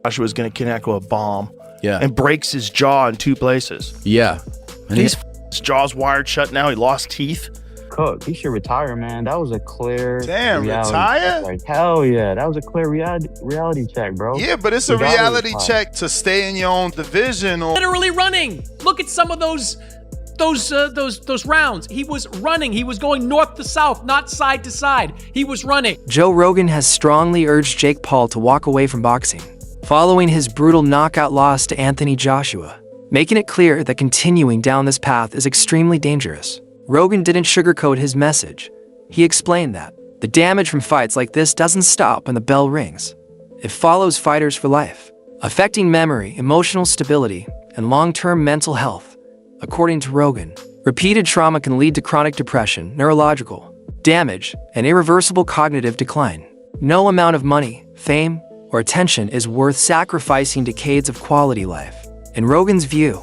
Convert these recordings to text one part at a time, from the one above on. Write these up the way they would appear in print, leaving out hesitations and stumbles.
Joshua was going to connect with a bomb. Yeah. And breaks his jaw in 2 places. Yeah. And his jaw's wired shut now. He lost teeth. Cook, he should retire, man. That was a clear retire? Like, hell yeah, that was a clear reality check, bro. Yeah, but it's a reality check to stay in your own division. Or literally running. Look at some of those rounds. He was running. He was going north to south, not side to side. He was running. Joe Rogan has strongly urged Jake Paul to walk away from boxing, following his brutal knockout loss to Anthony Joshua, making it clear that continuing down this path is extremely dangerous. Rogan didn't sugarcoat his message. He explained that the damage from fights like this doesn't stop when the bell rings. It follows fighters for life, affecting memory, emotional stability, and long-term mental health. According to Rogan, repeated trauma can lead to chronic depression, neurological damage, and irreversible cognitive decline. No amount of money, fame, or attention is worth sacrificing decades of quality life. In Rogan's view,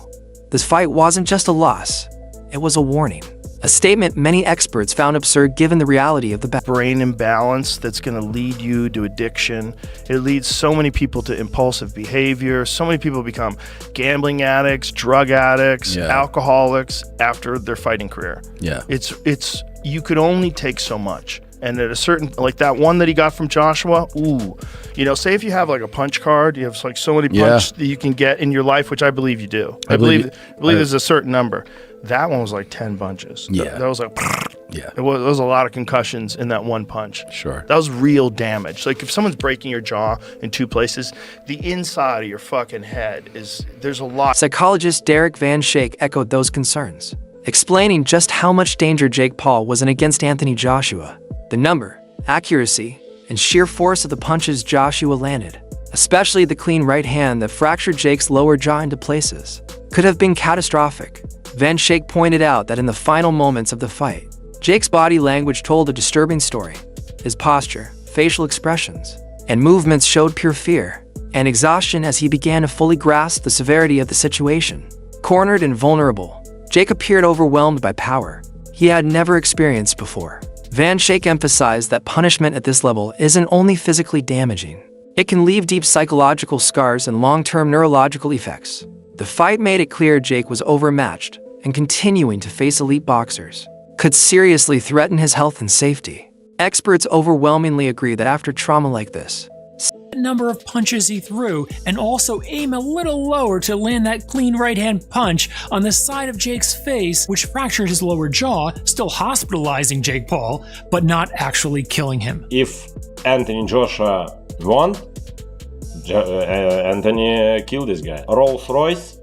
this fight wasn't just a loss, it was a warning. A statement many experts found absurd given the reality of the brain imbalance that's going to lead you to addiction. It leads so many people to impulsive behavior. So many people become gambling addicts, drug addicts, alcoholics after their fighting career. Yeah. It's you could only take so much. And at a certain, like that one that he got from Joshua, say if you have like a punch card, you have like so many punches that you can get in your life, which I believe you do. I believe there's a certain number. That one was like 10 punches. Yeah. That was like, there was a lot of concussions in that one punch. Sure. That was real damage. Like if someone's breaking your jaw in 2 places, the inside of your fucking head there's a lot. Psychologist Derek Van Schaik echoed those concerns, explaining just how much danger Jake Paul was in against Anthony Joshua. The number, accuracy, and sheer force of the punches Joshua landed, especially the clean right hand that fractured Jake's lower jaw into places, could have been catastrophic. Van Schaik pointed out that in the final moments of the fight, Jake's body language told a disturbing story. His posture, facial expressions, and movements showed pure fear and exhaustion as he began to fully grasp the severity of the situation. Cornered and vulnerable, Jake appeared overwhelmed by power he had never experienced before. Van Schaik emphasized that punishment at this level isn't only physically damaging, it can leave deep psychological scars and long-term neurological effects. The fight made it clear Jake was overmatched, and continuing to face elite boxers could seriously threaten his health and safety. Experts overwhelmingly agree that after trauma like this, number of punches he threw, and also aim a little lower to land that clean right-hand punch on the side of Jake's face, which fractured his lower jaw, still hospitalizing Jake Paul, but not actually killing him. If Anthony Joshua won, Anthony killed this guy. Rolls-Royce,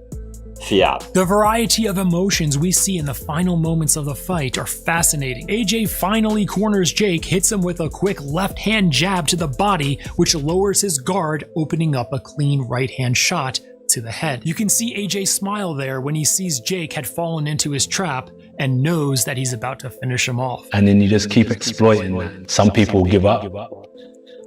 Fiat. The variety of emotions we see in the final moments of the fight are fascinating. AJ finally corners Jake, hits him with a quick left-hand jab to the body, which lowers his guard, opening up a clean right-hand shot to the head. You can see AJ smile there when he sees Jake had fallen into his trap and knows that he's about to finish him off. And then you just keep exploiting that. Some people give up.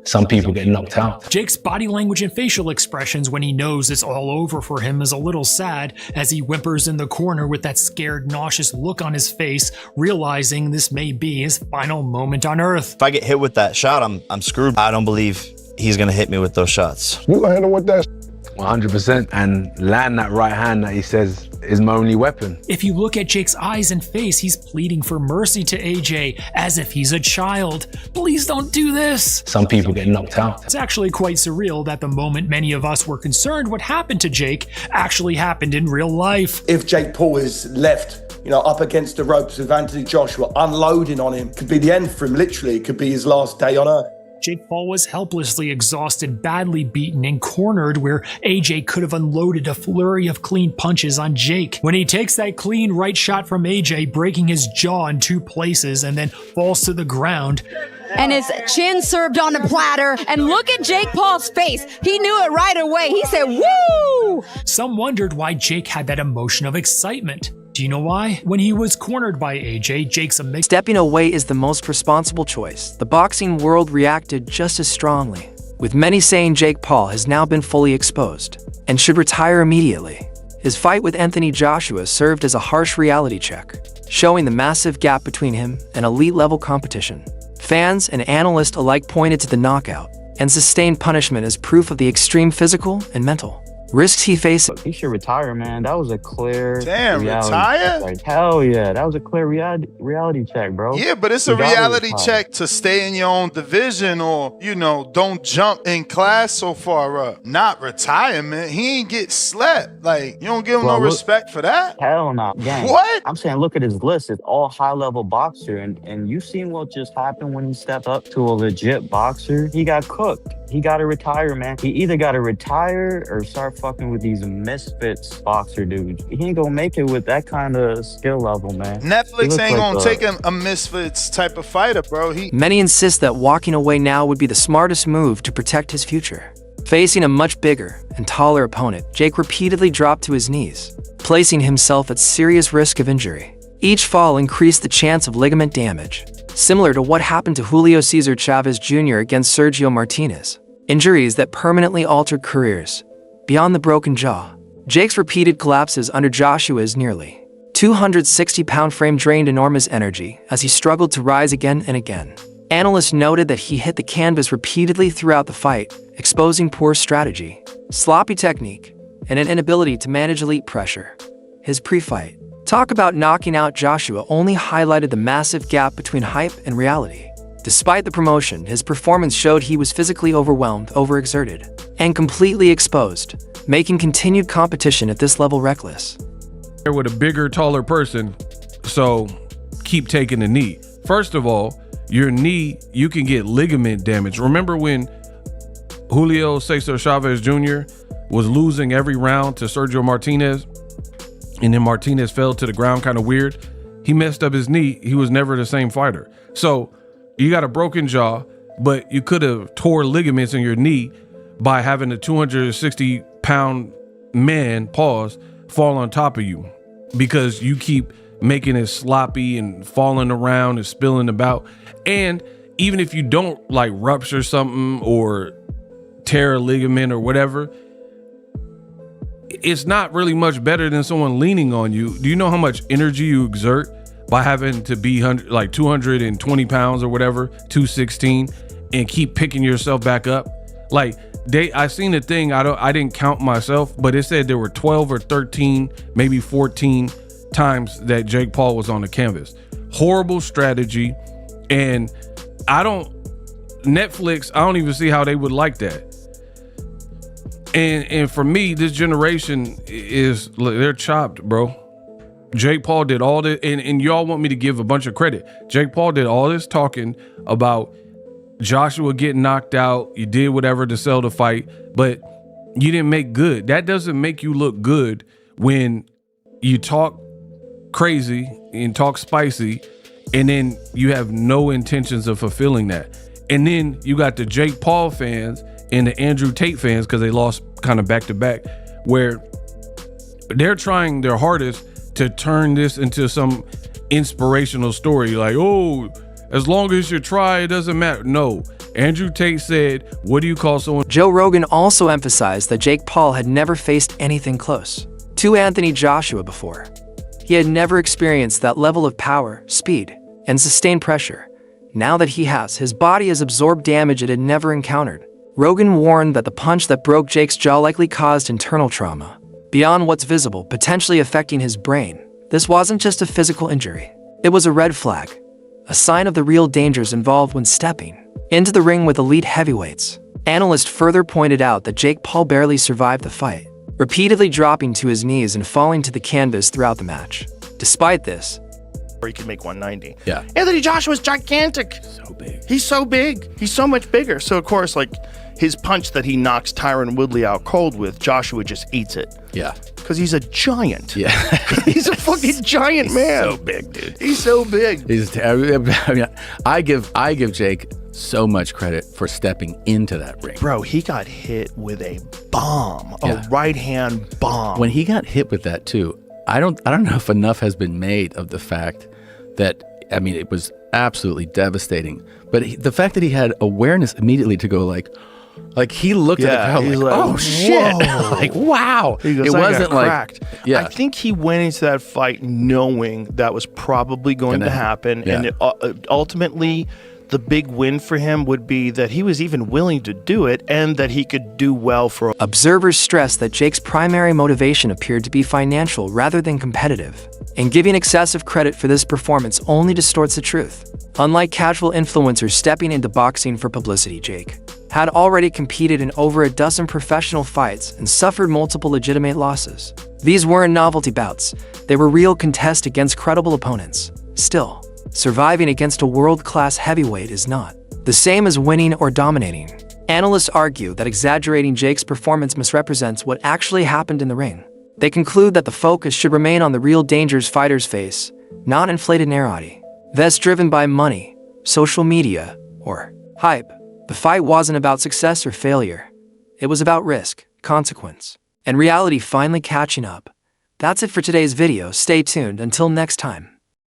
Some people get knocked out. Jake's body language and facial expressions when he knows it's all over for him is a little sad as he whimpers in the corner with that scared, nauseous look on his face, realizing this may be his final moment on Earth. If I get hit with that shot, I'm screwed. I don't believe he's gonna hit me with those shots. You gonna hit him with that? 100%, and land that right hand that he says is my only weapon. If you look at Jake's eyes and face, he's pleading for mercy to AJ as if he's a child. Please don't do this. Some people get knocked out. It's actually quite surreal that the moment many of us were concerned what happened to Jake actually happened in real life. If Jake Paul is left, up against the ropes with Anthony Joshua, unloading on him, could be the end for him, literally. It could be his last day on earth. Jake Paul was helplessly exhausted, badly beaten, and cornered where AJ could have unloaded a flurry of clean punches on Jake. When he takes that clean right shot from AJ, breaking his jaw in 2 places and then falls to the ground. And his chin served on a platter, and look at Jake Paul's face. He knew it right away. He said, woo! Some wondered why Jake had that emotion of excitement. Do you know why? When he was cornered by AJ, Jake's stepping away is the most responsible choice. The boxing world reacted just as strongly, with many saying Jake Paul has now been fully exposed and should retire immediately. His fight with Anthony Joshua served as a harsh reality check, showing the massive gap between him and elite-level competition. Fans and analysts alike pointed to the knockout and sustained punishment as proof of the extreme physical and mental risks he faced. He should retire, man. That was a clear retire? Like, hell yeah. That was a clear reality check, bro. Yeah, but it's a reality check to stay in your own division or, you know, don't jump in class so far up. Not retirement. He ain't get slept. Like, you don't give him no respect for that? Hell no. Gang. What? I'm saying, look at his list. It's all high-level boxer. And you seen what just happened when he stepped up to a legit boxer? He got cooked. He got to retire, man. He either got to retire or start fucking with these misfits boxer dudes. He ain't gonna make it with that kind of skill level, man. Netflix ain't gonna take a misfits type of fighter, bro. Many insist that walking away now would be the smartest move to protect his future. Facing a much bigger and taller opponent, Jake repeatedly dropped to his knees, placing himself at serious risk of injury. Each fall increased the chance of ligament damage, similar to what happened to Julio Cesar Chavez Jr. against Sergio Martinez. Injuries that permanently altered careers. Beyond the broken jaw, Jake's repeated collapses under Joshua's nearly 260-pound frame drained enormous energy as he struggled to rise again and again. Analysts noted that he hit the canvas repeatedly throughout the fight, exposing poor strategy, sloppy technique, and an inability to manage elite pressure. His pre-fight talk about knocking out Joshua only highlighted the massive gap between hype and reality. Despite the promotion, his performance showed he was physically overwhelmed, overexerted, and completely exposed, making continued competition at this level reckless. With a bigger, taller person, so keep taking the knee. First of all, your knee, you can get ligament damage. Remember when Julio Cesar Chavez Jr. was losing every round to Sergio Martinez, and then Martinez fell to the ground kind of weird? He messed up his knee. He was never the same fighter. So you got a broken jaw, but you could have tore ligaments in your knee by having a 260-pound man, fall on top of you because you keep making it sloppy and falling around and spilling about. And even if you don't like rupture something or tear a ligament or whatever, it's not really much better than someone leaning on you. Do you know how much energy you exert by having to be like 220 pounds or whatever, 216, and keep picking yourself back up? Like I seen a thing, I didn't count myself, but it said there were 12 or 13, maybe 14 times that Jake Paul was on the canvas. Horrible strategy. And Netflix, I don't even see how they would like that. And for me, this generation they're chopped, bro. Jake Paul did all this, and y'all want me to give a bunch of credit. Jake Paul did all this talking about Joshua getting knocked out. You did whatever to sell the fight, but you didn't make good. That doesn't make you look good when you talk crazy and talk spicy, and then you have no intentions of fulfilling that. And then you got the Jake Paul fans and the Andrew Tate fans, because they lost kind of back to back, where they're trying their hardest to turn this into some inspirational story. Like, oh, as long as you try, it doesn't matter. No. Andrew Tate said, what do you call someone? Joe Rogan also emphasized that Jake Paul had never faced anything close to Anthony Joshua before. He had never experienced that level of power, speed, and sustained pressure. Now that he has, his body has absorbed damage it had never encountered. Rogan warned that the punch that broke Jake's jaw likely caused internal trauma, beyond what's visible, potentially affecting his brain. This wasn't just a physical injury. It was a red flag, a sign of the real dangers involved when stepping into the ring with elite heavyweights. Analysts further pointed out that Jake Paul barely survived the fight, repeatedly dropping to his knees and falling to the canvas throughout the match. Despite this, or he could make 190. Yeah. Anthony Joshua's gigantic. So big. He's so big. He's so much bigger. So, of course, like, his punch that he knocks Tyron Woodley out cold with, Joshua just eats it. Yeah. Because he's a giant. Yeah. He's a fucking giant man. So big, dude. He's so big. I give Jake so much credit for stepping into that ring. Bro, he got hit with a bomb, a right-hand bomb. When he got hit with that too, I don't know if enough has been made of the fact that, I mean, it was absolutely devastating. But the fact that he had awareness immediately to go like he looked at the crowd like, oh shit, like wow. He goes, it wasn't like cracked. I think he went into that fight knowing that was probably going to happen, and it, ultimately the big win for him would be that he was even willing to do it and that he could do well for. Observers stressed that Jake's primary motivation appeared to be financial rather than competitive, and giving excessive credit for this performance only distorts the truth. Unlike casual influencers stepping into boxing for publicity, Jake had already competed in over a dozen professional fights and suffered multiple legitimate losses. These weren't novelty bouts, they were real contests against credible opponents. Still, surviving against a world-class heavyweight is not the same as winning or dominating. Analysts argue that exaggerating Jake's performance misrepresents what actually happened in the ring. They conclude that the focus should remain on the real dangers fighters face, not inflated narrative. That's driven by money, social media, or hype. The fight wasn't about success or failure. It was about risk, consequence, and reality finally catching up. That's it for today's video. Stay tuned until next time.